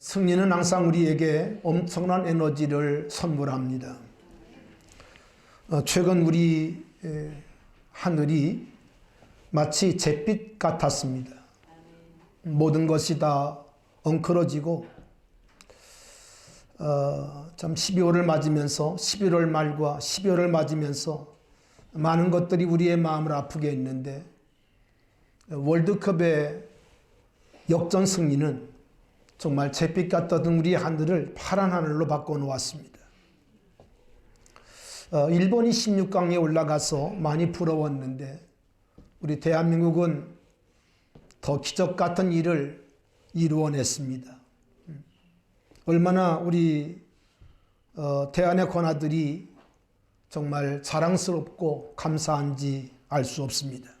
승리는 항상 우리에게 엄청난 에너지를 선물합니다. 최근 우리 하늘이 마치 잿빛 같았습니다. 모든 것이 다 엉클어지고 참 12월을 맞으면서 11월 말과 12월을 맞으면서 많은 것들이 우리의 마음을 아프게 했는데 월드컵의 역전 승리는 정말 잿빛 같던 우리 하늘을 파란 하늘로 바꿔놓았습니다. 일본이 16강에 올라가서 많이 부러웠는데 우리 대한민국은 더 기적 같은 일을 이루어냈습니다. 얼마나 우리 대한의 권하들이 정말 자랑스럽고 감사한지 알 수 없습니다.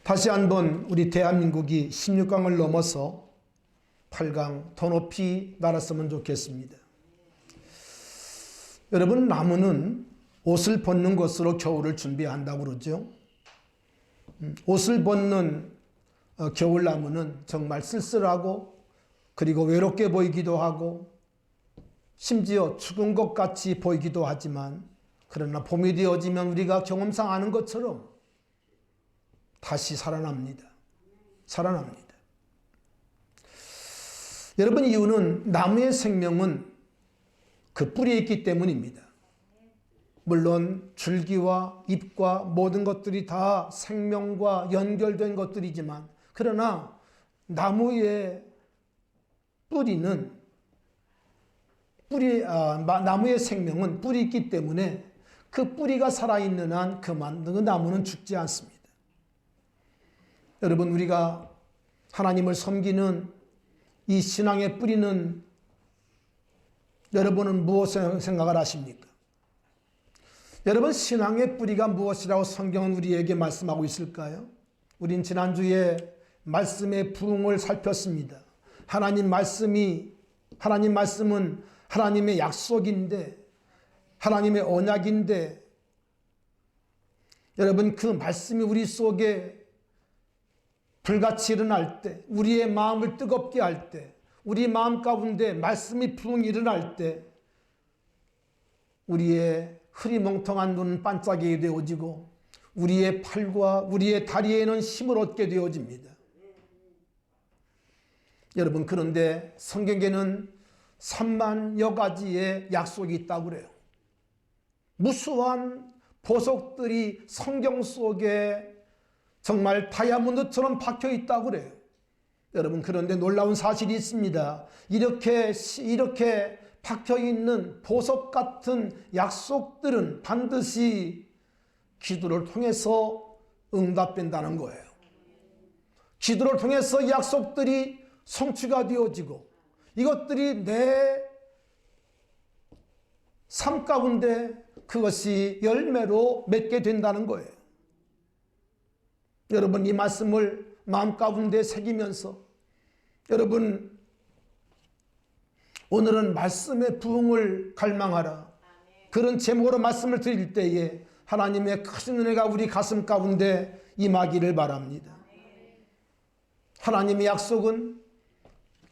다시 한번 우리 대한민국이 16강을 넘어서 8강 더 높이 날았으면 좋겠습니다. 여러분, 나무는 옷을 벗는 것으로 겨울을 준비한다고 그러죠. 옷을 벗는 겨울나무는 정말 쓸쓸하고 그리고 외롭게 보이기도 하고 심지어 죽은 것 같이 보이기도 하지만 그러나 봄이 되어지면 우리가 경험상 아는 것처럼 다시 살아납니다. 살아납니다. 여러분, 이유는 나무의 생명은 그 뿌리에 있기 때문입니다. 물론 줄기와 잎과 모든 것들이 다 생명과 연결된 것들이지만 그러나 나무의 뿌리는 나무의 생명은 뿌리 있기 때문에 그 뿌리가 살아있는 한 그 나무는 죽지 않습니다. 여러분, 우리가 하나님을 섬기는 이 신앙의 뿌리는 여러분은 무엇을 생각을 하십니까? 여러분, 신앙의 뿌리가 무엇이라고 성경은 우리에게 말씀하고 있을까요? 우린 지난주에 말씀의 부흥을 살폈습니다. 하나님 말씀은 하나님의 약속인데, 하나님의 언약인데, 여러분, 그 말씀이 우리 속에 불같이 일어날 때, 우리의 마음을 뜨겁게 할 때, 우리 마음 가운데 말씀이 부흥 일어날 때 우리의 흐리멍텅한 눈은 반짝이게 되어지고 우리의 팔과 우리의 다리에는 힘을 얻게 되어집니다. 여러분, 그런데 성경에는 3만여 가지의 약속이 있다고 그래요. 무수한 보석들이 성경 속에 정말 다이아몬드처럼 박혀 있다고 그래요. 여러분, 그런데 놀라운 사실이 있습니다. 이렇게 박혀 있는 보석 같은 약속들은 반드시 기도를 통해서 응답된다는 거예요. 기도를 통해서 이 약속들이 성취가 되어지고 이것들이 내 삶 가운데 그것이 열매로 맺게 된다는 거예요. 여러분, 이 말씀을 마음 가운데 새기면서 여러분, 오늘은 말씀의 부흥을 갈망하라. 그런 제목으로 말씀을 드릴 때에 하나님의 큰 은혜가 우리 가슴 가운데 임하기를 바랍니다. 하나님의 약속은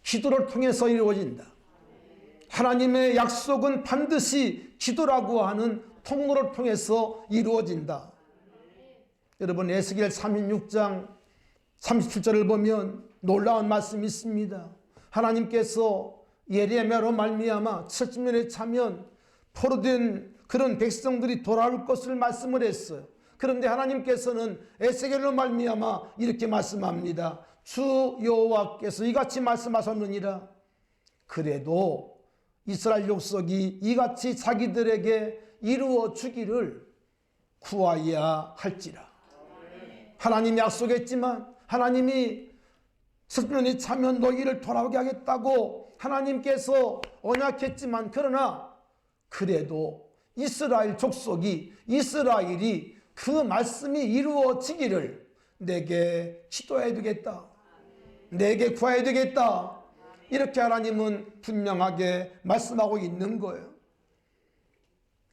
기도를 통해서 이루어진다. 하나님의 약속은 반드시 기도라고 하는 통로를 통해서 이루어진다. 여러분, 에스겔 36장 37절을 보면 놀라운 말씀이 있습니다. 하나님께서 예레미야로 말미암아 70년에 차면 포로된 그런 백성들이 돌아올 것을 말씀을 했어요. 그런데 하나님께서는 에스겔로 말미암아 이렇게 말씀합니다. 주 여호와께서 이같이 말씀하셨느니라. 그래도 이스라엘 족속이 이같이 자기들에게 이루어 주기를 구하여야 할지라. 하나님 약속했지만 하나님이 70년이 차면 너희를 돌아오게 하겠다고 하나님께서 언약했지만 그러나 그래도 이스라엘 족속이 이스라엘이 그 말씀이 이루어지기를 내게 기도해야 되겠다. 내게 구해야 되겠다. 이렇게 하나님은 분명하게 말씀하고 있는 거예요.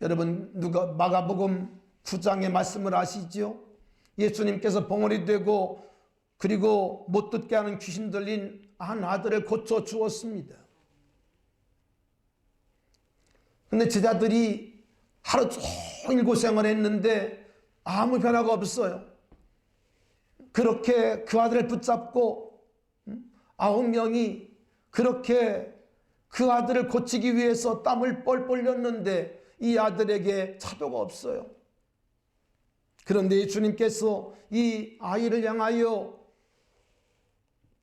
여러분, 누가 마가복음 9장의 말씀을 아시죠? 예수님께서 봉헌이 되고 그리고 못 듣게 하는 귀신 들린 한 아들을 고쳐 주었습니다. 근데 제자들이 하루 종일 고생을 했는데 아무 변화가 없어요. 그렇게 그 아들을 붙잡고 9명이 그렇게 그 아들을 고치기 위해서 땀을 뻘뻘 흘렸는데 이 아들에게 차도가 없어요. 그런데 예수님께서 이 아이를 향하여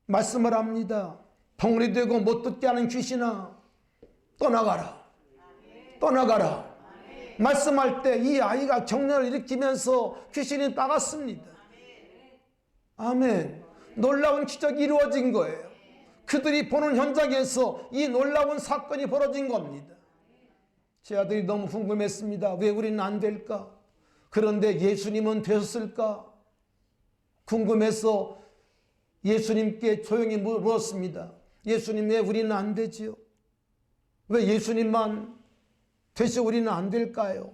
말씀을 합니다. 벙어리 되고 못 듣게 하는 귀신아, 떠나가라. 떠나가라. 말씀할 때 이 아이가 경련을 일으키면서 귀신이 나갔습니다. 아멘. 놀라운 기적이 이루어진 거예요. 그들이 보는 현장에서 이 놀라운 사건이 벌어진 겁니다. 제 아들이 너무 궁금했습니다. 왜 우리는 안 될까? 그런데 예수님은 되셨을까? 궁금해서 예수님께 조용히 물었습니다. 예수님, 왜 우리는 안 되지요? 왜 예수님만 되시 우리는 안 될까요?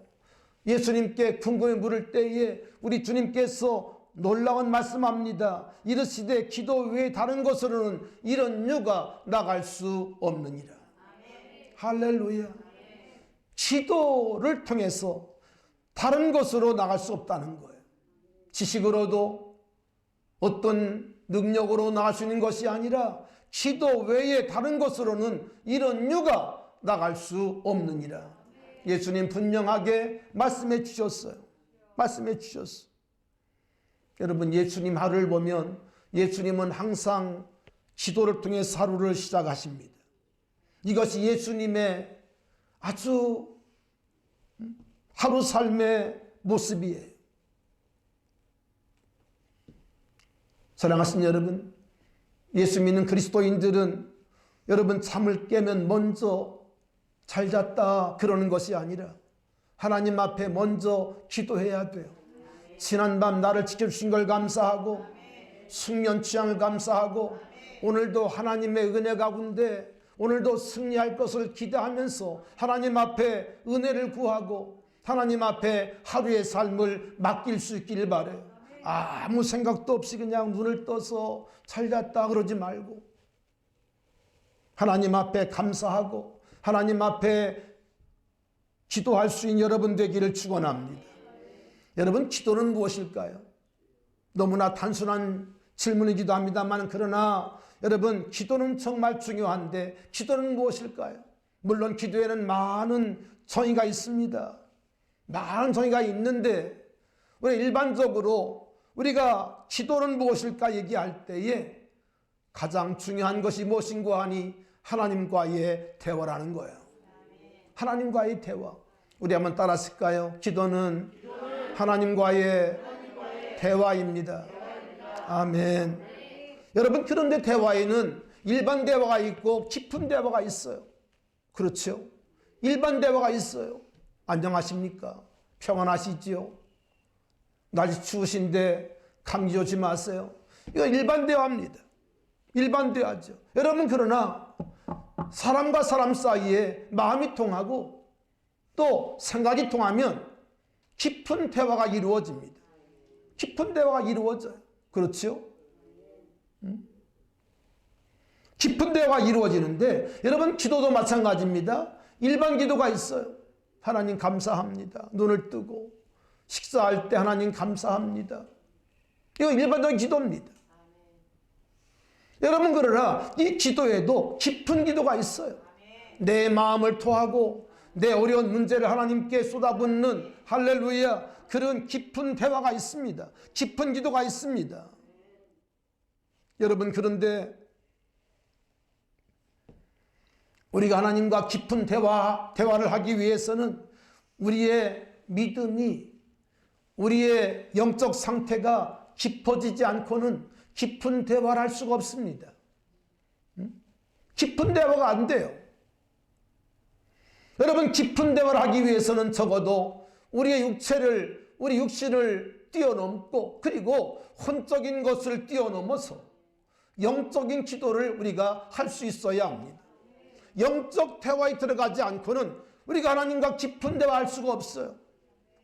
예수님께 궁금해 물을 때에 우리 주님께서 놀라운 말씀합니다. 이르시되 기도 외에 다른 것으로는 이런 유가 나갈 수 없느니라. 할렐루야. 기도를 통해서 다른 것으로 나갈 수 없다는 거예요. 지식으로도 어떤 능력으로 나갈 수 있는 것이 아니라 기도 외에 다른 것으로는 이런 유가 나갈 수 없느니라. 예수님 분명하게 말씀해 주셨어요. 말씀해 주셨어요. 여러분, 예수님 하루를 보면 예수님은 항상 기도를 통해 하루를 시작하십니다. 이것이 예수님의 아주 하루 삶의 모습이에요. 사랑하신 여러분, 예수 믿는 그리스도인들은 여러분 잠을 깨면 먼저 잘 잤다 그러는 것이 아니라 하나님 앞에 먼저 기도해야 돼요. 지난밤 나를 지켜주신 걸 감사하고 숙면 취향을 감사하고 오늘도 하나님의 은혜 가운데 오늘도 승리할 것을 기대하면서 하나님 앞에 은혜를 구하고 하나님 앞에 하루의 삶을 맡길 수 있길 바라요. 아무 생각도 없이 그냥 눈을 떠서 잘 잤다 그러지 말고 하나님 앞에 감사하고 하나님 앞에 기도할 수 있는 여러분 되기를 축원합니다. 여러분, 기도는 무엇일까요? 너무나 단순한 질문이기도 합니다만 그러나 여러분, 기도는 정말 중요한데 기도는 무엇일까요? 물론 기도에는 많은 정의가 있습니다. 많은 정의가 있는데 우리 일반적으로 우리가 기도는 무엇일까 얘기할 때에 가장 중요한 것이 무엇인가 하니 하나님과의 대화라는 거예요. 하나님과의 대화. 우리 한번 따라 쓸까요? 기도는 하나님과의 대화입니다. 아멘. 여러분, 그런데 대화에는 일반 대화가 있고 깊은 대화가 있어요. 그렇죠? 일반 대화가 있어요. 안녕하십니까? 평안하시지요? 날씨 추우신데 감기 조지 마세요. 이거 일반 대화입니다. 일반 대화죠. 여러분, 그러나 사람과 사람 사이에 마음이 통하고 또 생각이 통하면 깊은 대화가 이루어집니다. 깊은 대화가 이루어져요. 그렇죠? 깊은 대화가 이루어지는데 여러분, 기도도 마찬가지입니다. 일반 기도가 있어요. 하나님 감사합니다. 눈을 뜨고 식사할 때 하나님 감사합니다. 이거 일반적인 기도입니다. 여러분, 그러나 이 기도에도 깊은 기도가 있어요. 내 마음을 토하고 내 어려운 문제를 하나님께 쏟아붓는 할렐루야 그런 깊은 대화가 있습니다. 깊은 기도가 있습니다. 여러분, 그런데 우리가 하나님과 깊은 대화를 하기 위해서는 우리의 믿음이 우리의 영적 상태가 깊어지지 않고는 깊은 대화를 할 수가 없습니다. 깊은 대화가 안 돼요. 여러분, 깊은 대화를 하기 위해서는 적어도 우리 육신을 뛰어넘고 그리고 혼적인 것을 뛰어넘어서 영적인 기도를 우리가 할 수 있어야 합니다. 영적 대화에 들어가지 않고는 우리가 하나님과 깊은 대화할 수가 없어요.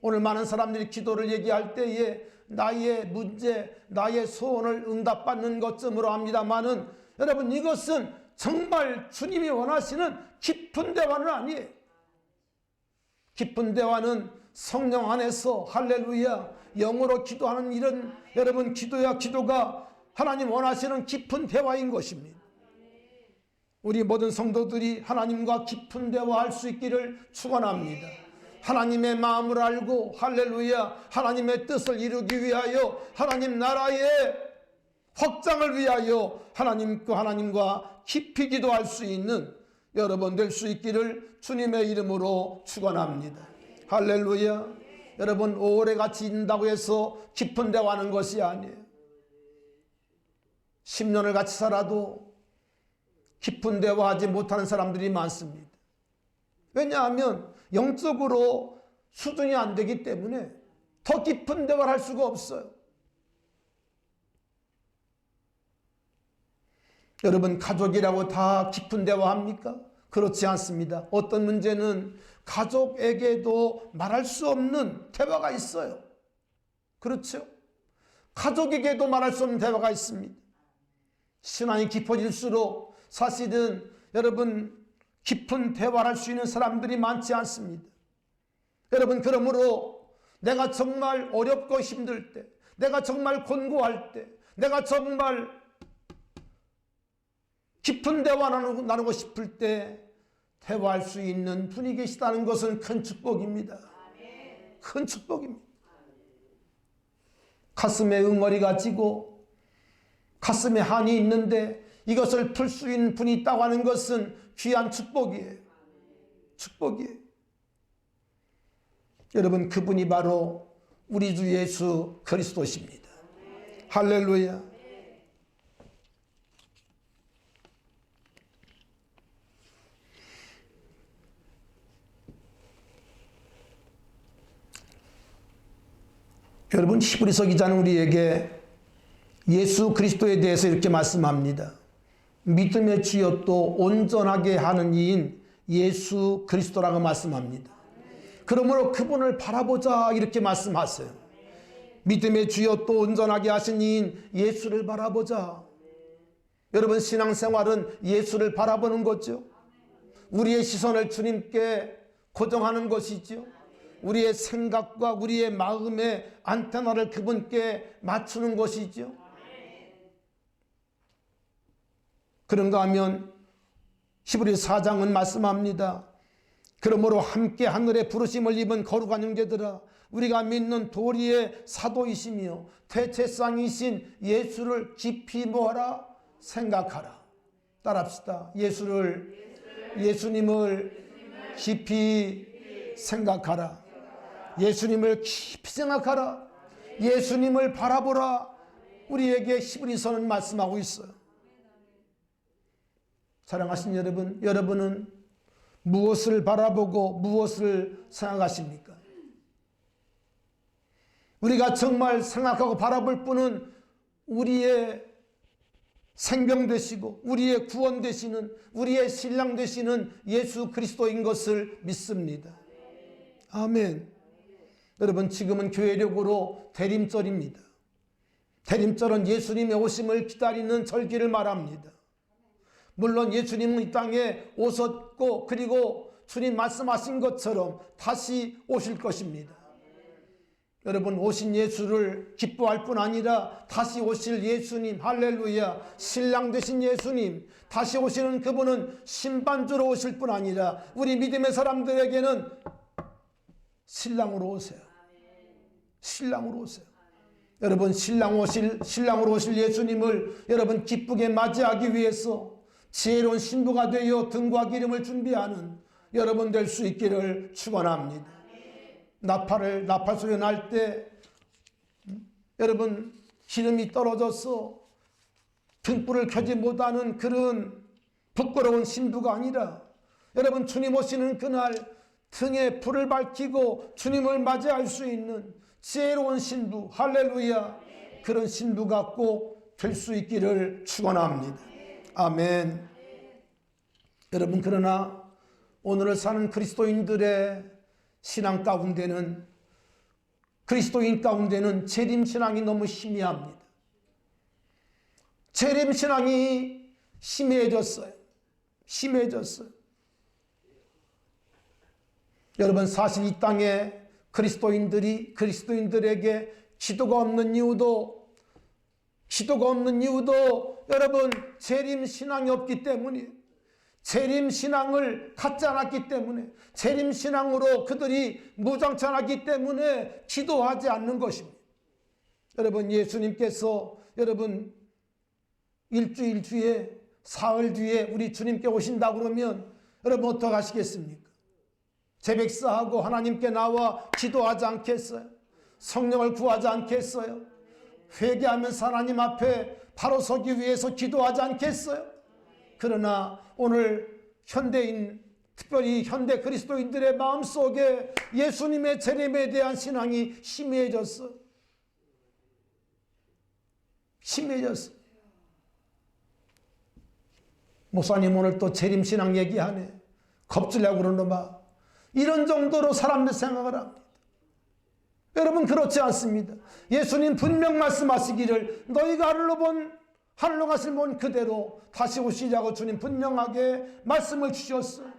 오늘 많은 사람들이 기도를 얘기할 때에 나의 문제, 나의 소원을 응답받는 것쯤으로 합니다만은 여러분, 이것은 정말 주님이 원하시는 깊은 대화는 아니에요. 깊은 대화는 성령 안에서 할렐루야 영어로 기도하는 이런 여러분 기도가 하나님 원하시는 깊은 대화인 것입니다. 우리 모든 성도들이 하나님과 깊은 대화할 수 있기를 축원합니다. 하나님의 마음을 알고 할렐루야 하나님의 뜻을 이루기 위하여 하나님 나라의 확장을 위하여 하나님과 깊이 기도할 수 있는 여러분 될 수 있기를 주님의 이름으로 축원합니다. 할렐루야. 여러분 오래같이 있는다고 해서 깊은 대화하는 것이 아니에요. 10년을 같이 살아도 깊은 대화하지 못하는 사람들이 많습니다. 왜냐하면 영적으로 수준이 안 되기 때문에 더 깊은 대화를 할 수가 없어요. 여러분 가족이라고 다 깊은 대화합니까? 그렇지 않습니다. 어떤 문제는 가족에게도 말할 수 없는 대화가 있어요. 그렇죠? 가족에게도 말할 수 없는 대화가 있습니다. 신앙이 깊어질수록 사실은 여러분 깊은 대화를 할 수 있는 사람들이 많지 않습니다. 여러분 그러므로 내가 정말 어렵고 힘들 때, 내가 정말 곤고할 때, 내가 정말 깊은 대화 나누고 싶을 때 대화할 수 있는 분이 계시다는 것은 큰 축복입니다. 큰 축복입니다. 가슴에 응어리가 지고 가슴에 한이 있는데 이것을 풀 수 있는 분이 있다고 하는 것은 귀한 축복이에요. 축복이에요. 여러분 그분이 바로 우리 주 예수 그리스도십니다. 할렐루야. 여러분 히브리서 기자는 우리에게 예수 그리스도에 대해서 이렇게 말씀합니다. 믿음의 주여 또 온전하게 하는 이인 예수 그리스도라고 말씀합니다. 그러므로 그분을 바라보자 이렇게 말씀하세요. 믿음의 주여 또 온전하게 하신 이인 예수를 바라보자. 여러분 신앙생활은 예수를 바라보는 거죠. 우리의 시선을 주님께 고정하는 것이죠. 우리의 생각과 우리의 마음의 안테나를 그분께 맞추는 것이죠. 그런가 하면 히브리서 4장은 말씀합니다. 그러므로 함께 하늘의 부르심을 입은 거룩한 형제들아 우리가 믿는 도리의 사도이시며 대제사장이신 예수를 깊이 뭐하라? 생각하라. 따라합시다. 예수님을 깊이 생각하라. 예수님을 깊이 생각하라. 예수님을 바라보라. 우리에게 히브리서는 말씀하고 있어요. 사랑하신 여러분, 여러분은 무엇을 바라보고 무엇을 생각하십니까? 우리가 정말 생각하고 바라볼 분은 우리의 생명 되시고 우리의 구원 되시는 우리의 신랑 되시는 예수 그리스도인 것을 믿습니다. 아멘. 여러분 지금은 교회력으로 대림절입니다. 대림절은 예수님의 오심을 기다리는 절기를 말합니다. 물론 예수님은 이 땅에 오셨고 그리고 주님 말씀하신 것처럼 다시 오실 것입니다. 여러분 오신 예수를 기뻐할 뿐 아니라 다시 오실 예수님 할렐루야 신랑 되신 예수님 다시 오시는 그분은 신반주로 오실 뿐 아니라 우리 믿음의 사람들에게는 신랑으로 오세요. 신랑으로 오세요. 여러분 신랑으로 오실 예수님을 여러분 기쁘게 맞이하기 위해서 지혜로운 신부가 되어 등과 기름을 준비하는 여러분 될 수 있기를 축원합니다. 나팔 소리 날 때 여러분 기름이 떨어져서 등불을 켜지 못하는 그런 부끄러운 신부가 아니라 여러분 주님 오시는 그날 등에 불을 밝히고 주님을 맞이할 수 있는 지혜로운 신부 할렐루야 그런 신부가 꼭 될 수 있기를 축원합니다. 아멘. 여러분 그러나 오늘을 사는 그리스도인들의 신앙 가운데는 그리스도인 가운데는 재림신앙이 너무 희미합니다. 재림신앙이 심해졌어요. 심해졌어요. 여러분, 사실 이 땅에 그리스도인들에게 기도가 없는 이유도 여러분 재림신앙이 없기 때문에, 재림신앙을 갖지 않았기 때문에, 재림신앙으로 그들이 무장치 않았기 때문에 기도하지 않는 것입니다. 여러분, 예수님께서 여러분 일주일 뒤에, 사흘 뒤에 우리 주님께 오신다 그러면 여러분 어떻게 하시겠습니까? 제백사하고 하나님께 나와 기도하지 않겠어요? 성령을 구하지 않겠어요? 회개하면서 하나님 앞에 바로 서기 위해서 기도하지 않겠어요? 그러나 오늘 현대인, 특별히 현대 그리스도인들의 마음속에 예수님의 재림에 대한 신앙이 심해졌어. 심해졌어. 목사님 오늘 또 재림신앙 얘기하네. 겁주려고 그러는 봐. 이런 정도로 사람들 생각을 합니다. 여러분, 그렇지 않습니다. 예수님 분명 말씀하시기를 너희가 하늘로 가실 분 그대로 다시 오시자고 주님 분명하게 말씀을 주셨어요.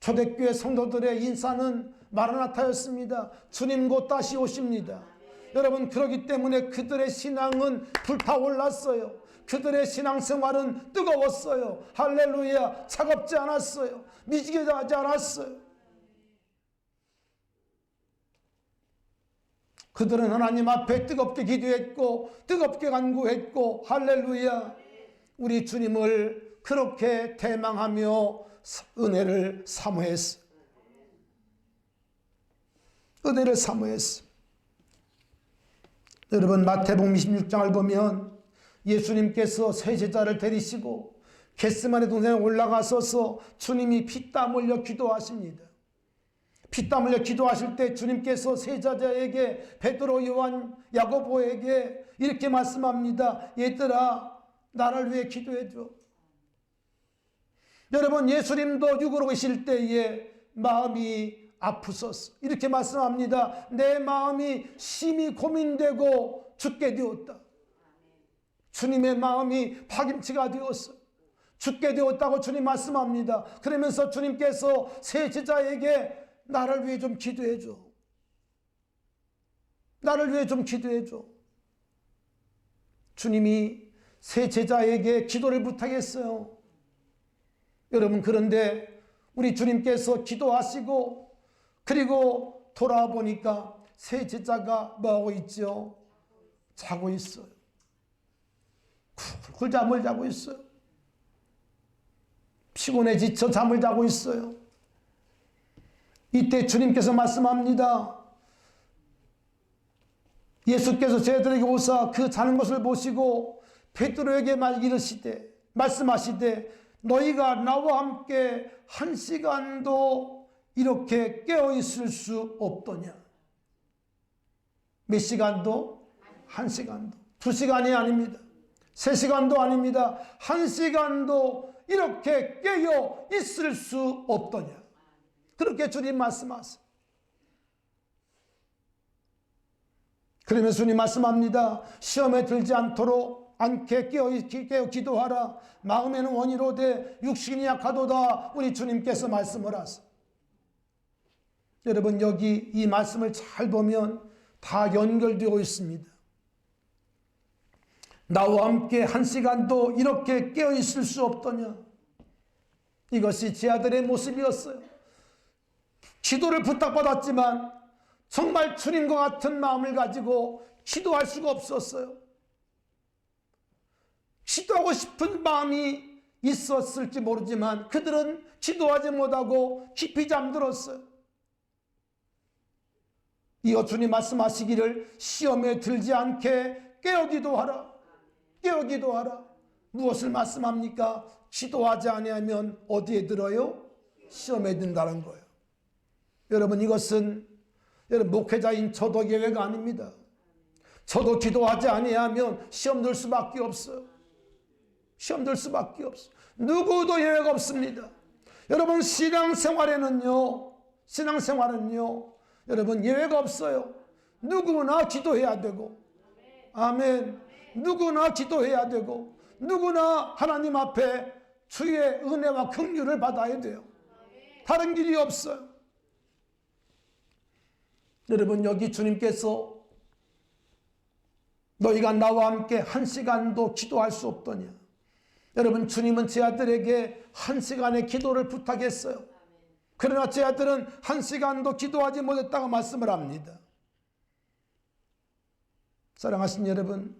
초대교회 성도들의 인사는 마라나타였습니다. 주님 곧 다시 오십니다. 여러분, 그렇기 때문에 그들의 신앙은 불타올랐어요. 그들의 신앙생활은 뜨거웠어요. 할렐루야. 차갑지 않았어요. 미지근하지 않았어요. 그들은 하나님 앞에 뜨겁게 기도했고 뜨겁게 간구했고, 할렐루야, 우리 주님을 그렇게 대망하며 은혜를 사모했어요. 은혜를 사모했어요. 여러분, 마태복음 26장을 보면 예수님께서 세 제자를 데리시고 겟세마네 동산에 올라가서서 주님이 피땀 흘려 기도하십니다. 피땀 흘려 기도하실 때 주님께서 세 제자에게, 베드로, 요한, 야고보에게 이렇게 말씀합니다. 얘들아, 나를 위해 기도해줘. 여러분, 예수님도 육으로 계실 때에 마음이 아프소서. 이렇게 말씀합니다. 내 마음이 심히 고민되고 죽게 되었다. 주님의 마음이 파김치가 되었어. 죽게 되었다고 주님 말씀합니다. 그러면서 주님께서 세 제자에게 나를 위해 좀 기도해줘. 나를 위해 좀 기도해줘. 주님이 세 제자에게 기도를 부탁했어요. 여러분, 그런데 우리 주님께서 기도하시고 그리고 돌아와 보니까 세 제자가 뭐하고 있죠? 자고 있어요. 쿨쿨 잠을 자고 있어요. 피곤해 지쳐 잠을 자고 있어요. 이때 주님께서 말씀합니다. 예수께서 제자들에게 오사 그 자는 것을 보시고 베드로에게 말씀하시되 너희가 나와 함께 1시간도 이렇게 깨어있을 수 없더냐. 몇 시간도? 1시간도. 2시간이 아닙니다. 3시간도 아닙니다. 1시간도 이렇게 깨어 있을 수 없더냐. 그렇게 주님 말씀하세요. 그러면서 주님 말씀합니다. 시험에 들지 않게 깨어 기도하라. 마음에는 원이로되 육신이 약하도다. 우리 주님께서 말씀을 하세요. 여러분, 여기 이 말씀을 잘 보면 다 연결되어 있습니다. 나와 함께 1시간도 이렇게 깨어 있을 수 없더냐. 이것이 제 아들의 모습이었어요. 기도를 부탁받았지만 정말 주님과 같은 마음을 가지고 기도할 수가 없었어요. 기도하고 싶은 마음이 있었을지 모르지만 그들은 기도하지 못하고 깊이 잠들었어요. 이어 주님 말씀하시기를 시험에 들지 않게 깨어 기도하라. 깨어 기도하라. 무엇을 말씀합니까? 기도하지 아니하면 어디에 들어요? 시험에 든다는 거예요. 여러분, 이것은 여러분 목회자인 저도 예외가 아닙니다. 저도 기도하지 아니하면 시험 들 수밖에 없어요. 시험 들 수밖에 없어요. 누구도 예외가 없습니다. 여러분, 신앙생활에는요, 여러분 예외가 없어요. 누구나 기도해야 되고, 아멘. 누구나 기도해야 되고, 누구나 하나님 앞에 주의 은혜와 긍휼을 받아야 돼요. 다른 길이 없어요. 여러분, 여기 주님께서 너희가 나와 함께 한 시간도 기도할 수 없더냐. 여러분, 주님은 제 아들에게 한 시간의 기도를 부탁했어요. 그러나 제 아들은 한 시간도 기도하지 못했다고 말씀을 합니다. 사랑하신 여러분,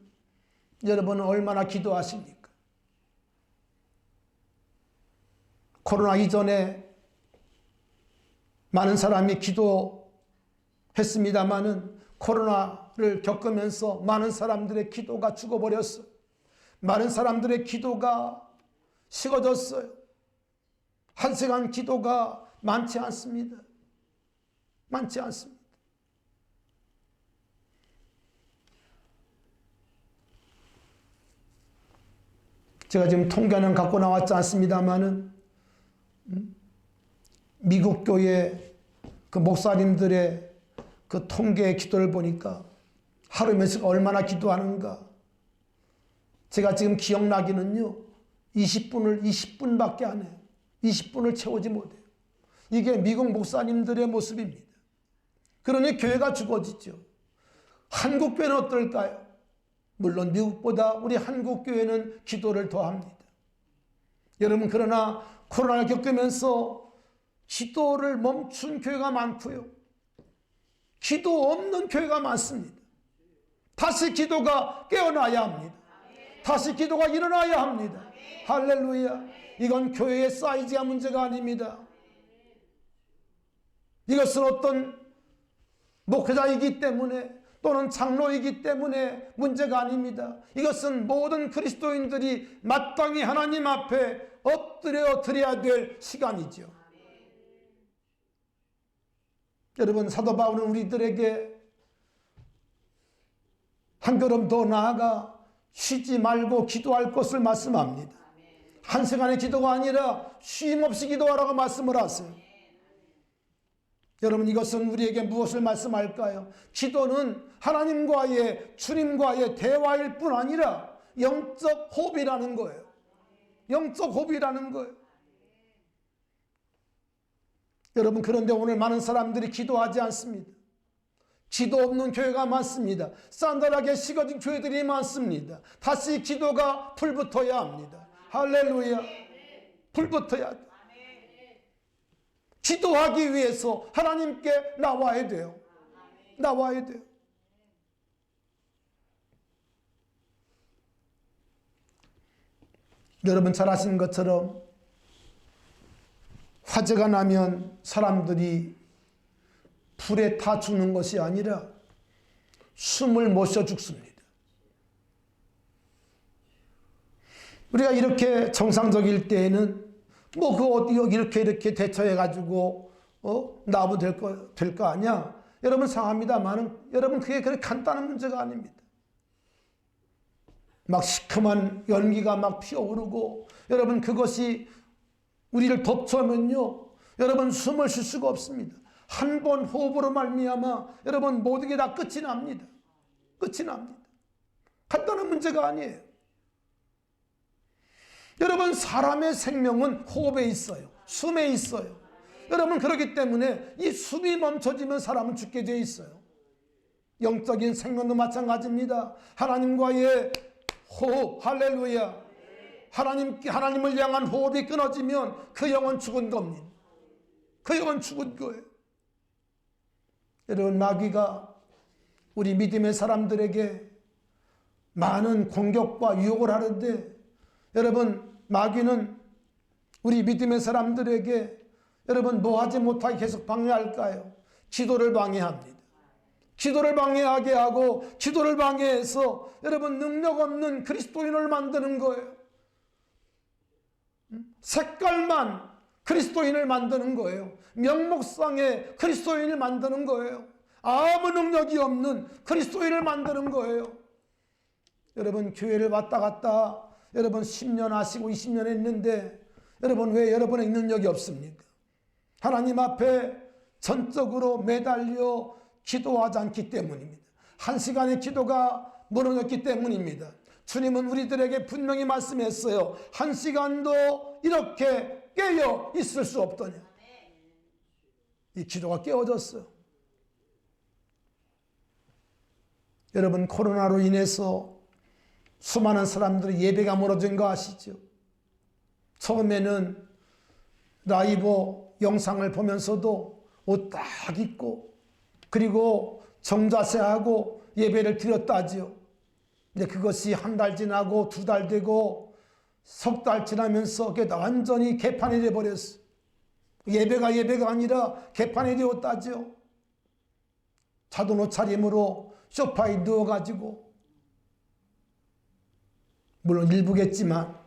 여러분은 얼마나 기도하십니까? 코로나 이전에 많은 사람이 기도했습니다마는 코로나를 겪으면서 많은 사람들의 기도가 죽어버렸어요. 많은 사람들의 기도가 식어졌어요. 한 시간 기도가 많지 않습니다. 많지 않습니다. 제가 지금 통계는 갖고 나왔지 않습니다마는 미국 교회 그 목사님들의 그 통계 기도를 보니까 하루 몇시간 얼마나 기도하는가. 제가 지금 기억나기는요, 20분밖에 안 해요. 20분을 채우지 못해요. 이게 미국 목사님들의 모습입니다. 그러니 교회가 죽어지죠. 한국 교회는 어떨까요? 물론 미국보다 우리 한국 교회는 기도를 더 합니다. 여러분, 그러나 코로나를 겪으면서 기도를 멈춘 교회가 많고요. 기도 없는 교회가 많습니다. 다시 기도가 깨어나야 합니다. 다시 기도가 일어나야 합니다. 할렐루야. 이건 교회의 사이즈가 문제가 아닙니다. 이것은 어떤 목회자이기 때문에 또는 장로이기 때문에 문제가 아닙니다. 이것은 모든 그리스도인들이 마땅히 하나님 앞에 엎드려 드려야 될 시간이죠. 여러분, 사도 바울은 우리들에게 한 걸음 더 나아가 쉬지 말고 기도할 것을 말씀합니다. 한 시간의 기도가 아니라 쉼 없이 기도하라고 말씀을 하세요. 여러분, 이것은 우리에게 무엇을 말씀할까요? 기도는 하나님과의, 주님과의 대화일 뿐 아니라 영적 호흡이라는 거예요. 영적 호흡이라는 거예요. 여러분, 그런데 오늘 많은 사람들이 기도하지 않습니다. 기도 없는 교회가 많습니다. 산달하게 식어진 교회들이 많습니다. 다시 기도가 불붙어야 합니다. 할렐루야. 불붙어야 돼. 기도하기 위해서 하나님께 나와야 돼요. 나와야 돼요. 여러분, 잘 아시는 것처럼 화재가 나면 사람들이 불에 타 죽는 것이 아니라 숨을 못 쉬어 죽습니다. 우리가 이렇게 정상적일 때에는 뭐 그 어디 이렇게 대처해가지고 나오면 될 거 아니야. 여러분, 상합니다만은 여러분, 그게 그렇게 간단한 문제가 아닙니다. 막 시큼한 연기가 막 피어오르고 여러분, 그것이 우리를 덮쳐면요, 여러분 숨을 쉴 수가 없습니다. 한 번 호흡으로 말미암아 여러분 모든 게 다 끝이 납니다. 끝이 납니다. 간단한 문제가 아니에요. 여러분, 사람의 생명은 호흡에 있어요. 숨에 있어요. 여러분, 그렇기 때문에 이 숨이 멈춰지면 사람은 죽게 되어 있어요. 영적인 생명도 마찬가지입니다. 하나님과의 호흡, 할렐루야. 하나님을 향한 호흡이 끊어지면 그 영은 죽은 겁니다. 그 영은 죽은 거예요. 여러분, 마귀가 우리 믿음의 사람들에게 많은 공격과 유혹을 하는데, 여러분, 마귀는 우리 믿음의 사람들에게 여러분 뭐 하지 못하게 계속 방해할까요? 기도를 방해합니다. 기도를 방해하게 하고 기도를 방해해서 여러분 능력 없는 그리스도인을 만드는 거예요. 색깔만 그리스도인을 만드는 거예요. 명목상의 그리스도인을 만드는 거예요. 아무 능력이 없는 그리스도인을 만드는 거예요. 여러분, 교회를 왔다 갔다 여러분 10년 하시고 20년 했는데 여러분, 왜 여러분의 능력이 없습니까? 하나님 앞에 전적으로 매달려 기도하지 않기 때문입니다. 한 시간의 기도가 무너졌기 때문입니다. 주님은 우리들에게 분명히 말씀했어요. 한 시간도 이렇게 깨어 있을 수 없더냐. 이 기도가 깨어졌어요. 여러분, 코로나로 인해서 수많은 사람들의 예배가 무너진 거 아시죠? 처음에는 라이브 영상을 보면서도 옷 딱 입고 그리고 정자세하고 예배를 드렸다지요. 이제 그것이 한 달 지나고 2달 되고 3달 지나면서 그게 완전히 개판이 되어버렸어. 예배가 아니라 개판이 되었다지요. 자동 옷차림으로 소파에 누워가지고, 물론 일부겠지만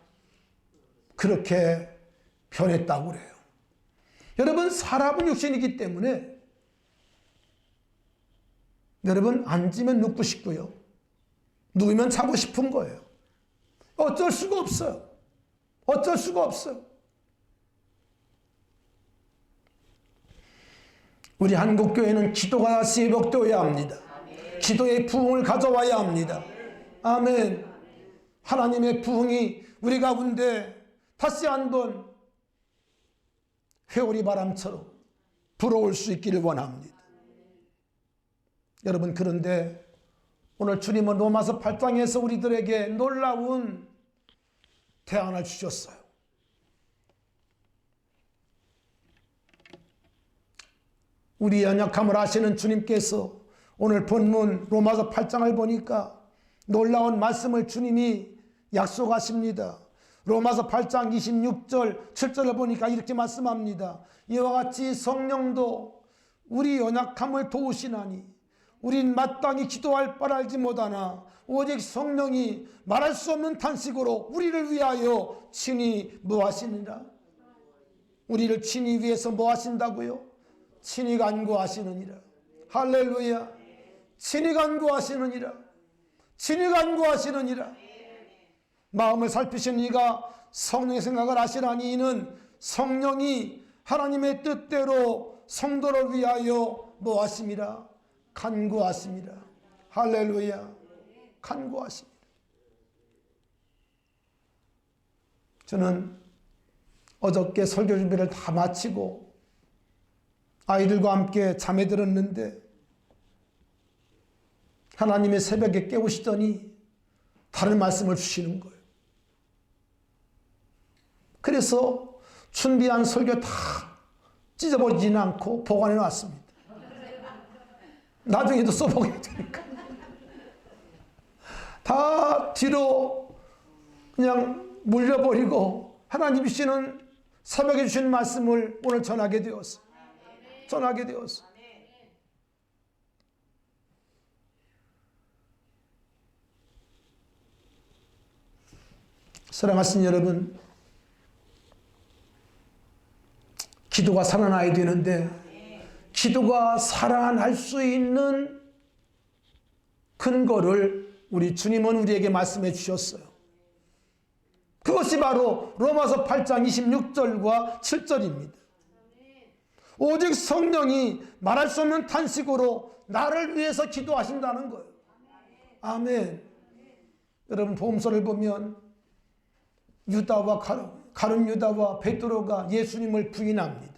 그렇게 변했다고 그래요. 여러분, 사람은 육신이기 때문에 여러분, 앉으면 눕고 싶고요, 누우면 자고 싶은 거예요. 어쩔 수가 없어요. 어쩔 수가 없어요. 우리 한국교회는 기도가 새벽되어야 합니다. 기도의 부흥을 가져와야 합니다. 아멘. 하나님의 부흥이 우리 가운데 다시 한번 회오리 바람처럼 불어올 수 있기를 원합니다. 여러분, 그런데 오늘 주님은 로마서 8장에서 우리들에게 놀라운 대안을 주셨어요. 우리 연약함을 아시는 주님께서 오늘 본문 로마서 8장을 보니까 놀라운 말씀을 주님이 약속하십니다. 로마서 8장 26절 7절을 보니까 이렇게 말씀합니다. 이와 같이 성령도 우리 연약함을 도우시나니 우린 마땅히 기도할 바를 알지 못하나 오직 성령이 말할 수 없는 탄식으로 우리를 위하여 친히 뭐하시느냐. 우리를 친히 위해서 뭐하신다고요? 친히 간구하시느니라. 할렐루야. 친히 간구하시느니라. 친히 간구하시느니라. 마음을 살피신 이가 성령의 생각을 아시라니 이는 성령이 하나님의 뜻대로 성도를 위하여 뭐하심이라. 간구하심이라. 할렐루야. 간구하십니다. 저는 어저께 설교 준비를 다 마치고 아이들과 함께 잠에 들었는데 하나님의 새벽에 깨우시더니 다른 말씀을 주시는 거예요. 그래서 준비한 설교 다 찢어버리지는 않고 보관해 놨습니다. 나중에도 써보게 되니까. 다 뒤로 그냥 물려버리고 하나님 주시는 새벽에 주시는 말씀을 오늘 전하게 되었어. 전하게 되었어. 사랑하신 여러분, 기도가 살아나야 되는데 기도가 살아날 수 있는 근거를 우리 주님은 우리에게 말씀해 주셨어요. 그것이 바로 로마서 8장 26절과 7절입니다. 오직 성령이 말할 수 없는 탄식으로 나를 위해서 기도하신다는 거예요. 아멘. 여러분, 복음서를 보면 유다와 가룟 유다와 베드로가 예수님을 부인합니다.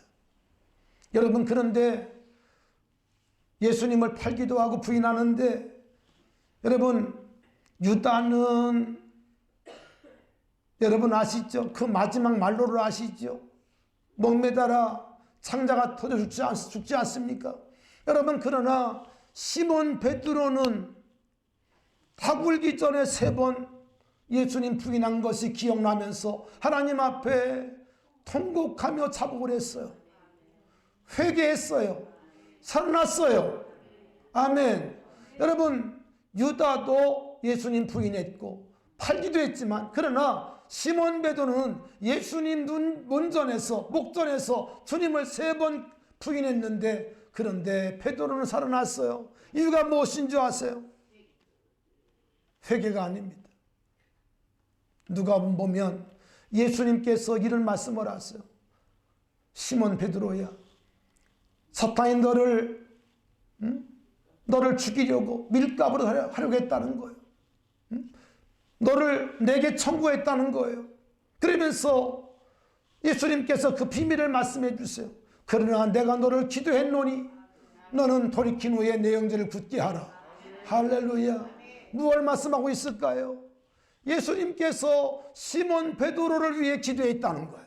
여러분, 그런데 예수님을 팔기도 하고 부인하는데 여러분, 유다는 여러분 아시죠? 그 마지막 말로를 아시죠? 목매달아 창자가 터져 죽지 않습니까? 여러분, 그러나 시몬 베드로는 다 굴기 전에 3번 예수님 부인한 것이 기억나면서 하나님 앞에 통곡하며 자복을 했어요. 회개했어요. 살아났어요. 아멘. 여러분, 유다도 예수님 부인했고 팔기도 했지만 그러나 시몬 베드로는 예수님 목전에서 주님을 3번 부인했는데 그런데 베드로는 살아났어요. 이유가 무엇인 줄 아세요? 회개가 아닙니다. 누가 보면 예수님께서 이런 말씀을 하세요. 시몬 베드로야, 사탄이 너를 죽이려고 밀가부로 하려고 했다는 거예요. 너를 내게 청구했다는 거예요. 그러면서 예수님께서 그 비밀을 말씀해 주세요. 그러나 내가 너를 기도했노니 너는 돌이킨 후에 내 영혼을 굳게 하라. 할렐루야. 무엇을 말씀하고 있을까요? 예수님께서 시몬 베드로를 위해 기도했다는 거예요.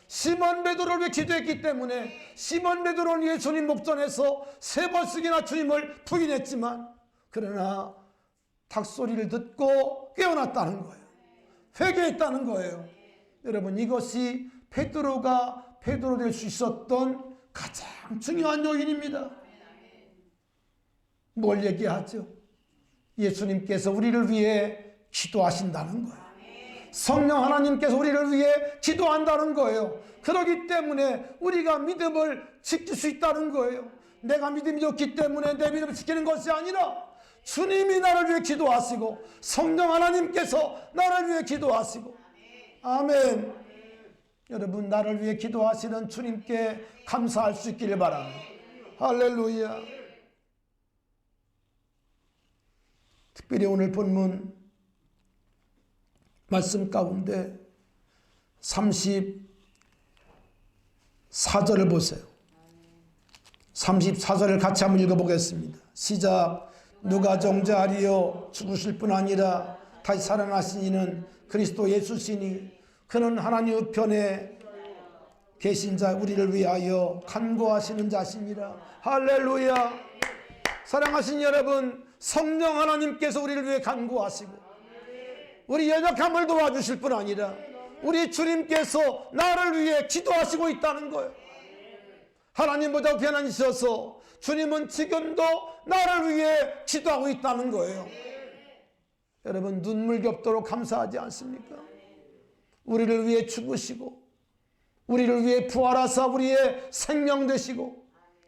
시몬 베드로를 위해 기도했기 때문에 시몬 베드로는 예수님 목전에서 3번씩이나 주님을 부인했지만 그러나 닭소리를 듣고 깨어났다는 거예요. 회개했다는 거예요. 여러분, 이것이 베드로가 베드로 될 수 있었던 가장 중요한 요인입니다. 뭘 얘기하죠? 예수님께서 우리를 위해 기도하신다는 거예요. 성령 하나님께서 우리를 위해 기도한다는 거예요. 그렇기 때문에 우리가 믿음을 지킬 수 있다는 거예요. 내가 믿음이 좋기 때문에 내 믿음을 지키는 것이 아니라 주님이 나를 위해 기도하시고 성령 하나님께서 나를 위해 기도하시고. 아멘. 여러분, 나를 위해 기도하시는 주님께 감사할 수 있기를 바랍니다. 할렐루야. 특별히 오늘 본문 말씀 가운데 34절을 보세요. 34절을 같이 한번 읽어보겠습니다. 시작. 누가 정죄하리요? 죽으실 뿐 아니라 다시 살아나신 이는 그리스도 예수시니 그는 하나님 우편에 계신 자 우리를 위하여 간구하시는 자시니라. 할렐루야. 사랑하신 여러분, 성령 하나님께서 우리를 위해 간구하시고 우리 연약함을 도와주실 뿐 아니라 우리 주님께서 나를 위해 기도하시고 있다는 거예요. 하나님보다 우편하셔서 주님은 지금도 나를 위해 기도하고 있다는 거예요. 여러분, 눈물겹도록 감사하지 않습니까? 우리를 위해 죽으시고 우리를 위해 부활하사 우리의 생명 되시고,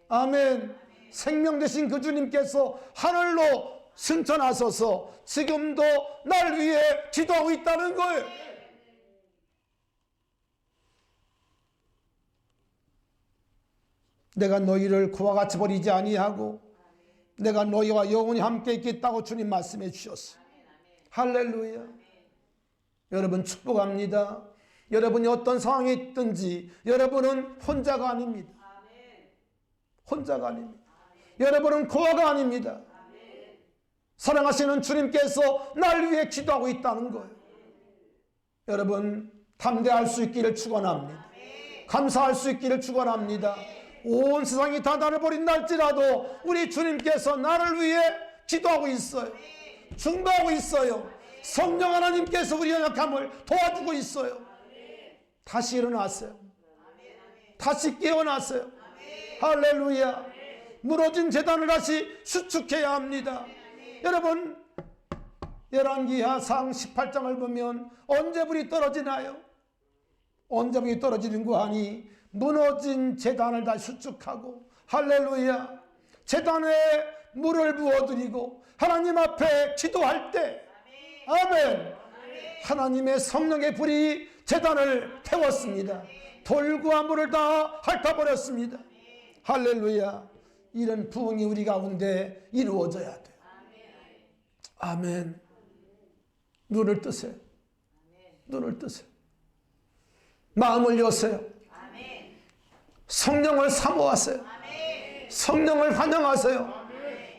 아멘, 생명 되신 그 주님께서 하늘로 승천하셔서 지금도 나를 위해 기도하고 있다는 거예요. 내가 너희를 그와 같이 버리지 아니하고 내가 너희와 영원히 함께 있겠다고 주님 말씀해 주셨어요. 할렐루야. 여러분, 축복합니다. 여러분이 어떤 상황에 있든지 여러분은 혼자가 아닙니다. 혼자가 아닙니다. 여러분은 고아가 아닙니다. 사랑하시는 주님께서 나를 위해 기도하고 있다는 거예요. 여러분, 담대할 수 있기를 축원합니다. 감사할 수 있기를 축원합니다. 온 세상이 다 나를 버린다 할지라도 우리 주님께서 나를 위해 기도하고 있어요. 중보하고 있어요. 성령 하나님께서 우리 연약함을 도와주고 있어요. 다시 일어나세요. 다시 깨어나세요. 할렐루야. 무너진 재단을 다시 수축해야 합니다. 여러분, 열왕기하상 18장을 보면 언제 불이 떨어지나요? 언제 불이 떨어지는 거 하니 무너진 재단을 다시 수축하고, 할렐루야, 재단에 물을 부어드리고 하나님 앞에 기도할 때, 아멘, 하나님의 성령의 불이 재단을 태웠습니다. 돌과 물을 다 핥아버렸습니다. 할렐루야. 이런 부흥이 우리 가운데 이루어져야 돼요. 아멘. 눈을 뜨세요. 눈을 뜨세요. 마음을 여세요. 성령을 사모하세요. 성령을 환영하세요.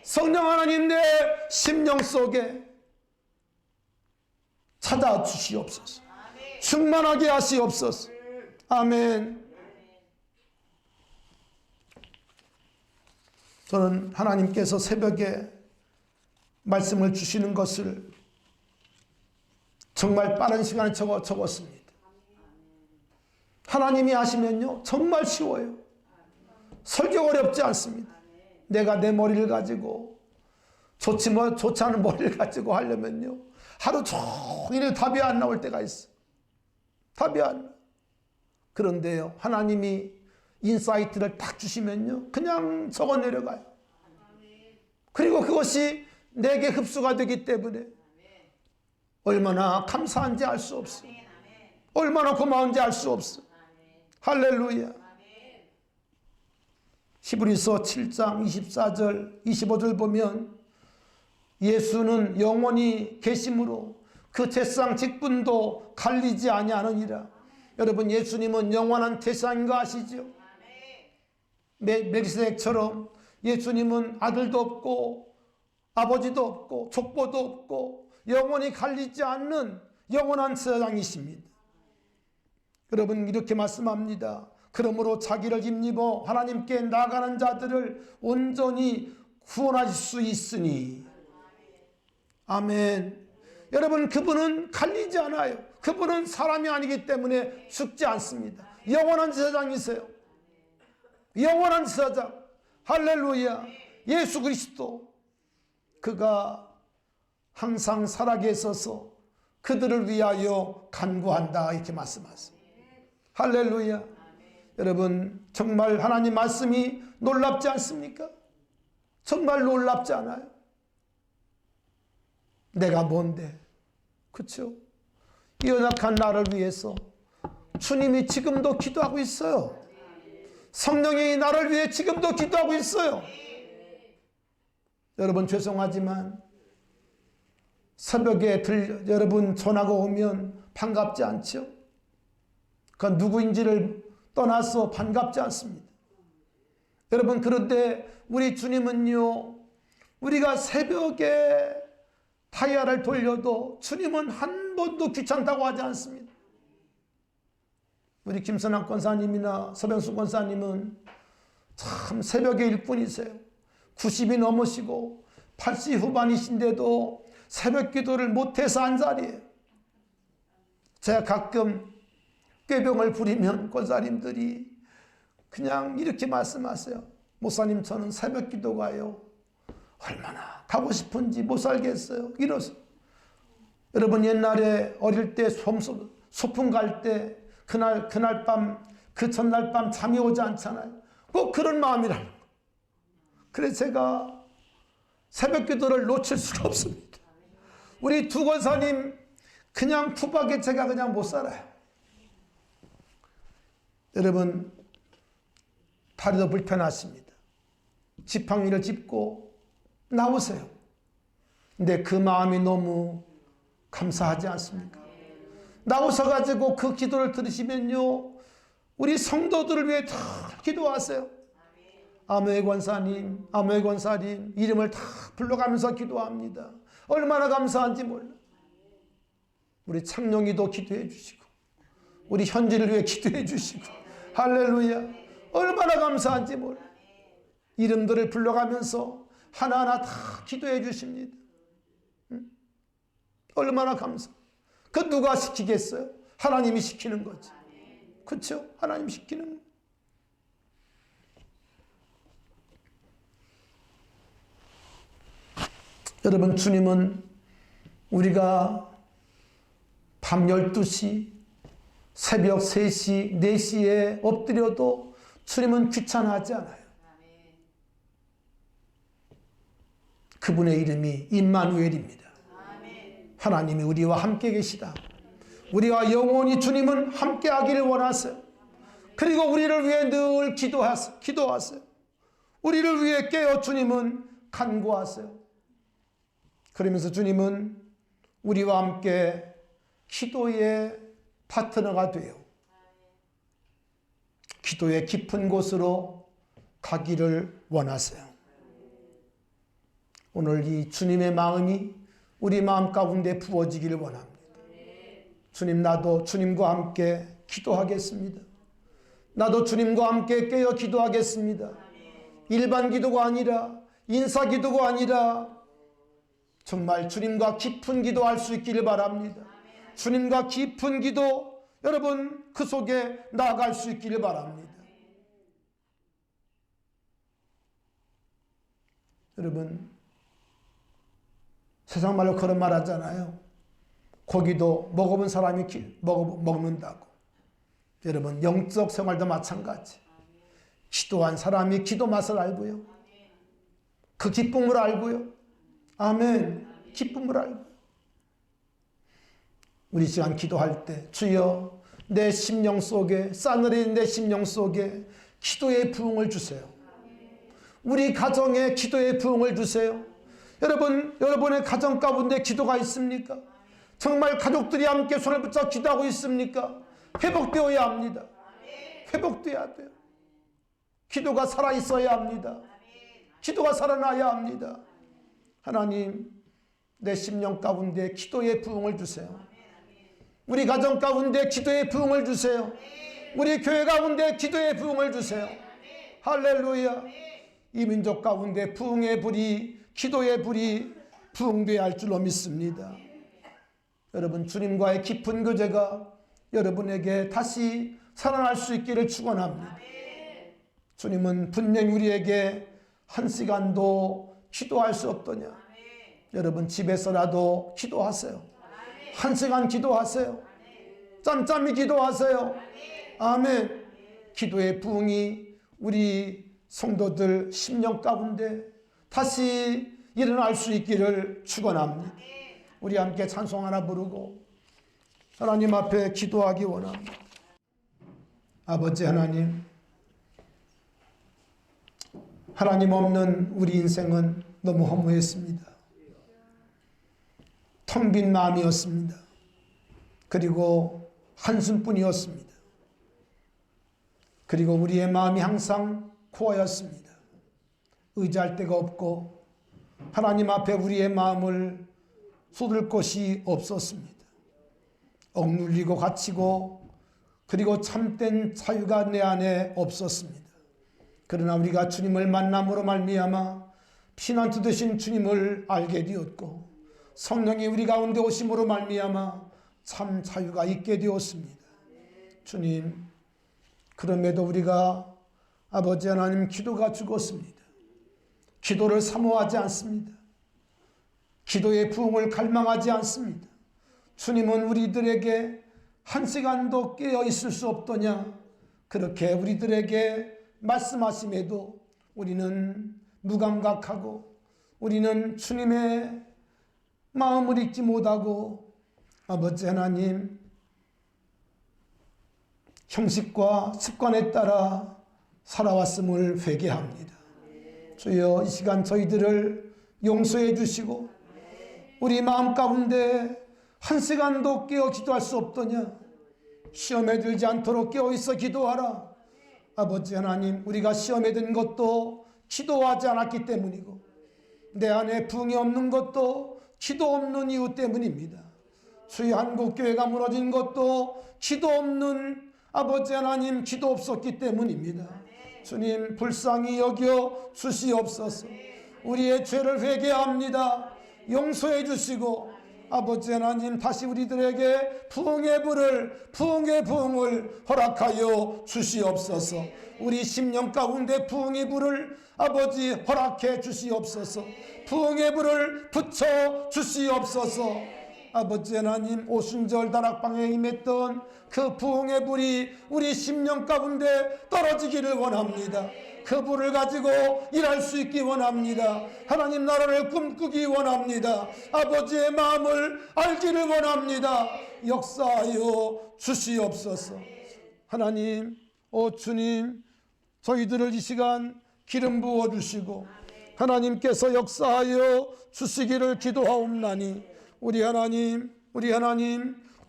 성령 하나님, 내 심령 속에 찾아주시옵소서. 충만하게 하시옵소서. 아멘. 저는 하나님께서 새벽에 말씀을 주시는 것을 정말 빠른 시간에 적었습니다. 하나님이 하시면요, 정말 쉬워요. 설교 어렵지 않습니다. 내가 내 머리를 가지고 좋지 않은 머리를 가지고 하려면요, 하루 종일 답이 안 나올 때가 있어. 답이 안 나. 그런데요, 하나님이 인사이트를 딱 주시면요, 그냥 적어 내려가요. 그리고 그것이 내게 흡수가 되기 때문에 얼마나 감사한지 알 수 없어. 얼마나 고마운지 알 수 없어. 할렐루야. 히브리서 7장 24절 25절 보면 예수는 영원히 계심으로 그 태상 직분도 갈리지 아니하느니라. 여러분, 예수님은 영원한 태상인 거 아시죠? 멜기세덱처럼 예수님은 아들도 없고 아버지도 없고 족보도 없고 영원히 갈리지 않는 영원한 태상이십니다. 여러분, 이렇게 말씀합니다. 그러므로 자기를 힘입어 하나님께 나가는 자들을 온전히 구원하실 수 있으니. 아멘. 여러분, 그분은 갈리지 않아요. 그분은 사람이 아니기 때문에 죽지 않습니다. 영원한 제사장이세요. 영원한 제사장. 할렐루야. 예수 그리스도. 그가 항상 살아계셔서 그들을 위하여 간구한다, 이렇게 말씀하세요. 할렐루야. 여러분, 정말 하나님 말씀이 놀랍지 않습니까? 정말 놀랍지 않아요? 내가 뭔데? 그렇죠? 이 연약한 나를 위해서 주님이 지금도 기도하고 있어요. 성령이 나를 위해 지금도 기도하고 있어요. 여러분, 죄송하지만 새벽에 여러분 전화가 오면 반갑지 않죠? 그 누구인지를 떠나서 반갑지 않습니다. 여러분, 그런데 우리 주님은요, 우리가 새벽에 다이아를 돌려도 주님은 한 번도 귀찮다고 하지 않습니다. 우리 김선학 권사님이나 서병수 권사님은 참 새벽에 일꾼이세요. 90이 넘으시고 80 후반이신데도 새벽 기도를 못해서 한 자리예요. 제가 가끔 꾀병을 부리면 권사님들이 그냥 이렇게 말씀하세요. 목사님, 저는 새벽 기도가요, 얼마나 가고 싶은지 못 살겠어요. 이러세요. 여러분, 옛날에 어릴 때 소풍 갈 때 그날 밤, 그 전날 밤 잠이 오지 않잖아요. 꼭 그런 마음이라는 거예요. 그래서 제가 새벽 기도를 놓칠 수가 없습니다. 우리 두 권사님 그냥 푸박에 제가 그냥 못 살아요. 여러분, 다리도 불편하십니다. 지팡이를 짚고 나오세요. 근데 그 마음이 너무 감사하지 않습니까? 나오셔가지고 그 기도를 들으시면요, 우리 성도들을 위해 다 기도하세요. 아무의 권사님, 아무의 권사님 이름을 다 불러가면서 기도합니다. 얼마나 감사한지 몰라. 우리 창룡이도 기도해 주시고 우리 현지를 위해 기도해 주시고, 할렐루야. 얼마나 감사한지 몰라. 이름들을 불러가면서 하나하나 다 기도해 주십니다. 얼마나 감사. 그 누가 시키겠어요? 하나님이 시키는 거지. 그렇죠? 하나님이 시키는 거. 여러분, 주님은 우리가 밤 12시, 새벽 3시, 4시에 엎드려도 주님은 귀찮아하지 않아요. 그분의 이름이 임마누엘입니다. 하나님이 우리와 함께 계시다. 우리와 영원히 주님은 함께 하기를 원하세요. 그리고 우리를 위해 늘 기도하세요. 우리를 위해 깨어 주님은 간구하세요. 그러면서 주님은 우리와 함께 기도의 파트너가 돼요. 기도의 깊은 곳으로 가기를 원하세요. 오늘 이 주님의 마음이 우리 마음 가운데 부어지기를 원합니다. 주님, 나도 주님과 함께 기도하겠습니다. 나도 주님과 함께 깨어 기도하겠습니다. 일반 기도가 아니라, 인사 기도가 아니라 정말 주님과 깊은 기도할 수 있기를 바랍니다. 주님과 깊은 기도, 여러분 그 속에 나아갈 수 있기를 바랍니다. 여러분, 세상 말로 그런 말 하잖아요. 고기도 먹어본 사람이 먹는다고. 여러분, 영적 생활도 마찬가지. 기도한 사람이 기도 맛을 알고요, 그 기쁨을 알고요. 아멘. 기쁨을 알고. 우리 시간 기도할 때, 주여 내 심령 속에, 싸늘해진 내 심령 속에 기도의 부흥을 주세요. 우리 가정에 기도의 부흥을 주세요. 여러분, 여러분의 가정 가운데 기도가 있습니까? 정말 가족들이 함께 손을 붙잡고 기도하고 있습니까? 회복되어야 합니다. 회복돼야 돼요. 기도가 살아있어야 합니다. 기도가 살아나야 합니다. 하나님, 내 심령 가운데 기도의 부흥을 주세요. 우리 가정 가운데 기도의 부흥을 주세요. 우리 교회 가운데 기도의 부흥을 주세요. 할렐루야. 이 민족 가운데 부흥의 불이, 기도의 불이 부흥되어야 할 줄로 믿습니다. 여러분, 주님과의 깊은 교제가 여러분에게 다시 살아날 수 있기를 축원합니다. 주님은 분명히 우리에게 한 시간도 기도할 수 없더냐. 여러분, 집에서라도 기도하세요. 한 시간 기도하세요. 짬짬이 기도하세요. 아멘. 기도의 부흥이 우리 성도들 심령 가운데 다시 일어날 수 있기를 축원합니다. 우리 함께 찬송 하나 부르고 하나님 앞에 기도하기 원합니다. 아버지 하나님, 하나님 없는 우리 인생은 너무 허무했습니다. 텅 빈 마음이었습니다. 그리고 한숨뿐이었습니다. 그리고 우리의 마음이 항상 고아였습니다. 의지할 데가 없고 하나님 앞에 우리의 마음을 쏟을 곳이 없었습니다. 억눌리고 갇히고 그리고 참된 자유가 내 안에 없었습니다. 그러나 우리가 주님을 만남으로 말미암아 피난처 되신 주님을 알게 되었고 성령이 우리 가운데 오심으로 말미암아 참 자유가 있게 되었습니다. 주님, 그럼에도 우리가 아버지 하나님 기도가 죽었습니다. 기도를 사모하지 않습니다. 기도의 부흥을 갈망하지 않습니다. 주님은 우리들에게 한 시간도 깨어 있을 수 없더냐, 그렇게 우리들에게 말씀하심에도 우리는 무감각하고 우리는 주님의 마음을 잊지 못하고 아버지 하나님 형식과 습관에 따라 살아왔음을 회개합니다. 주여, 이 시간 저희들을 용서해 주시고 우리 마음 가운데 한 시간도 깨어 기도할 수 없더냐, 시험에 들지 않도록 깨어 있어 기도하라. 아버지 하나님, 우리가 시험에 든 것도 기도하지 않았기 때문이고 내 안에 부흥이 없는 것도 기도 없는 이유 때문입니다. 주의 한국교회가 무너진 것도 기도 없는 아버지 하나님 기도 없었기 때문입니다. 주님, 불쌍히 여겨 주시옵소서. 우리의 죄를 회개합니다. 용서해 주시고 아버지 하나님, 다시 우리들에게 부흥의 불을, 부흥의 부흥을 허락하여 주시옵소서. 우리 심령 가운데 부흥의 불을 아버지 허락해 주시옵소서. 부흥의 불을 붙여 주시옵소서. 아버지 하나님, 오순절 다락방에 임했던 그 부흥의 불이 우리 심령 가운데 떨어지기를 원합니다. 그 불을 가지고 일할 수 있기 원합니다. 하나님 나라를 꿈꾸기 원합니다. 아버지의 마음을 알기를 원합니다. 역사하여 주시옵소서. 하나님, 오 주님, 저희들을 이 시간 기름 부어 주시고 하나님께서 역사하여 주시기를 기도하옵나니 우리 하나님,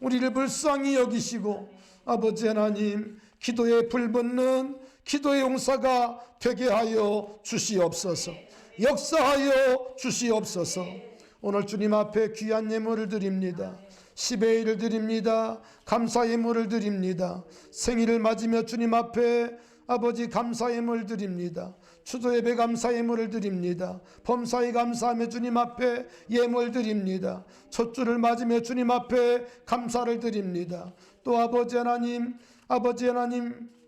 우리를 불쌍히 여기시고 아버지 하나님, 기도에 불붙는 기도의 용사가 되게 하여 주시옵소서. 역사하여 주시옵소서. 오늘 주님 앞에 귀한 예물을 드립니다. 10의 1을 드립니다. 감사 예물을 드립니다. 생일을 맞으며 주님 앞에 아버지 감사 예물 드립니다. 추도 예배 감사 예물을 드립니다. 범사에 감사하며 주님 앞에 예물 드립니다. 첫 주를 맞으며 주님 앞에 감사를 드립니다. 또 아버지 하나님,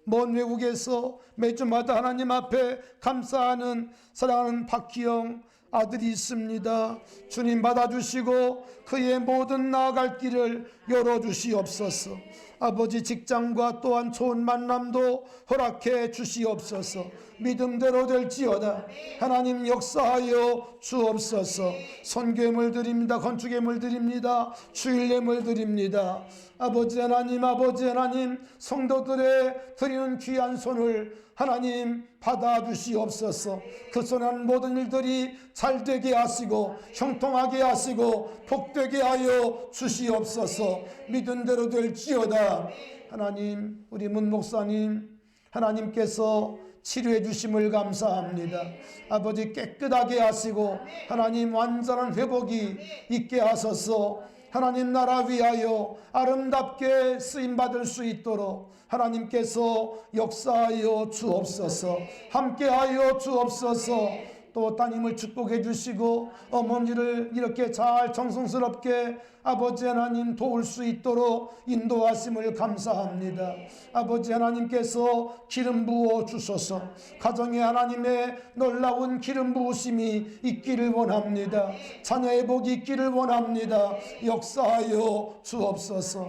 먼 외국에서 매주마다 하나님 앞에 감사하는 사랑하는 박기영 아들이 있습니다. 주님 받아주시고 그의 모든 나아갈 길을 열어주시옵소서. 아버지 직장과 또한 좋은 만남도 허락해 주시옵소서. 믿음대로 될지어다. 하나님 역사하여 주옵소서. 선교예물 드립니다. 건축예물 드립니다. 주일예물 드립니다. 아버지 하나님, 성도들의 드리는 귀한 손을 하나님 받아주시옵소서. 그 손한 모든 일들이 잘 되게 하시고 형통하게 하시고 복되게 하여 주시옵소서. 믿은 대로 될지어다. 하나님, 우리 문 목사님 하나님께서 치료해 주심을 감사합니다. 아버지 깨끗하게 하시고 하나님 완전한 회복이 있게 하소서. 하나님 나라 위하여 아름답게 쓰임받을 수 있도록 하나님께서 역사하여 주옵소서. 함께하여 주옵소서. 또 따님을 축복해 주시고 어머니를 이렇게 잘 정성스럽게 아버지 하나님 도울 수 있도록 인도하심을 감사합니다. 아버지 하나님께서 기름 부어 주소서. 가정에 하나님의 놀라운 기름 부으심이 있기를 원합니다. 자녀의 복이 있기를 원합니다. 역사하여 주옵소서.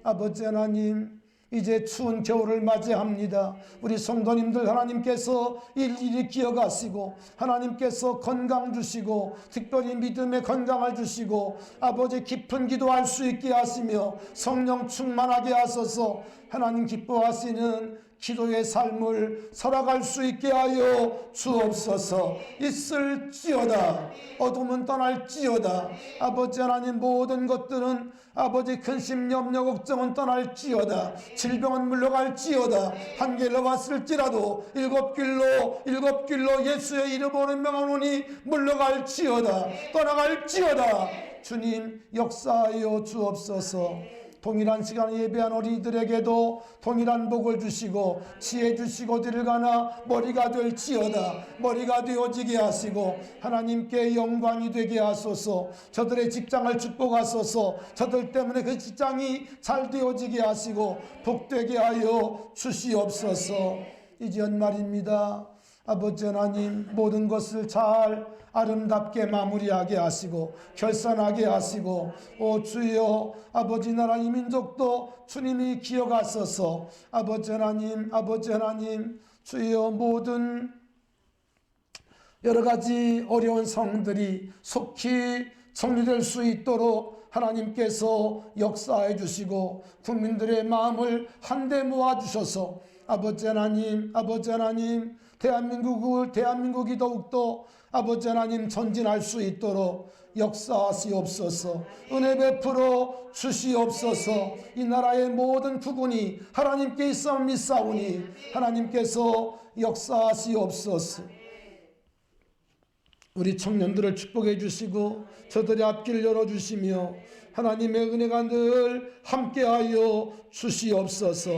아버지 하나님, 이제 추운 겨울을 맞이합니다. 우리 성도님들 하나님께서 일일이 기억하시고 하나님께서 건강 주시고 특별히 믿음의 건강을 주시고 아버지 깊은 기도할 수 있게 하시며 성령 충만하게 하소서. 하나님 기뻐하시는 기도의 삶을 살아갈 수 있게 하여 주옵소서. 있을지어다. 어둠은 떠날지어다. 아버지 하나님, 모든 것들은 아버지 근심 염려 걱정은 떠날지어다. 질병은 물러갈지어다. 한 길로 왔을지라도 일곱 길로 예수의 이름으로 명하노니 물러갈지어다. 떠나갈지어다. 주님 역사하여 주옵소서. 동일한 시간에 예배한 어린이들에게도 동일한 복을 주시고 지혜 주시고 어디를 가나 머리가 될지어다. 머리가 되어지게 하시고 하나님께 영광이 되게 하소서. 저들의 직장을 축복하소서. 저들 때문에 그 직장이 잘 되어지게 하시고 복되게 하여 주시옵소서. 이제 연말입니다. 아버지 하나님, 모든 것을 잘 아름답게 마무리하게 하시고 결산하게 하시고 오 주여, 아버지 나라 이 민족도 주님이 기억하소서. 아버지 하나님 주여, 모든 여러 가지 어려운 상황들이 속히 정리될 수 있도록 하나님께서 역사해 주시고 국민들의 마음을 한데 모아 주셔서 아버지 하나님 대한민국이 더욱더 아버지 하나님 전진할 수 있도록 역사하시옵소서. 은혜 베풀어 주시옵소서. 이 나라의 모든 부분이 하나님께 있사오니 하나님께서 역사하시옵소서. 우리 청년들을 축복해 주시고 저들의 앞길을 열어주시며 하나님의 은혜가 늘 함께하여 주시옵소서.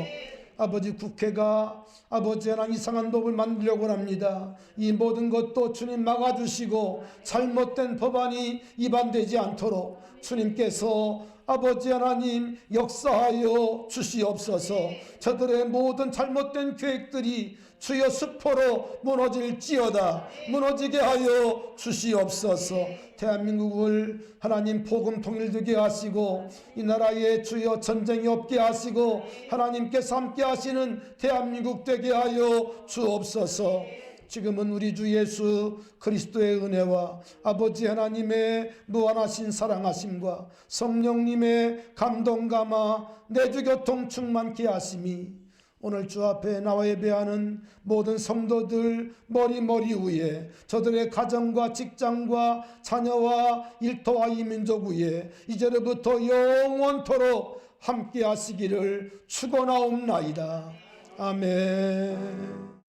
아버지, 국회가 아버지 하나님 이상한 법을 만들려고 합니다. 이 모든 것도 주님 막아주시고 잘못된 법안이 위반되지 않도록 주님께서 아버지 하나님 역사하여 주시옵소서. 저들의 모든 잘못된 계획들이 주여 수포로 무너질지어다. 무너지게 하여 주시옵소서. 대한민국을 하나님 복음 통일되게 하시고 이 나라에 주여 전쟁이 없게 하시고 하나님께서 함께 하시는 대한민국 되게 하여 주옵소서. 지금은 우리 주 예수 그리스도의 은혜와 아버지 하나님의 무한하신 사랑하심과 성령님의 감동감화 내주교통 충만케 하심이 오늘 주 앞에 나와 예배하는 모든 성도들 머리 위에 저들의 가정과 직장과 자녀와 일터와 이 민족 위에 이제로부터 영원토록 함께 하시기를 축원하옵나이다. 아멘.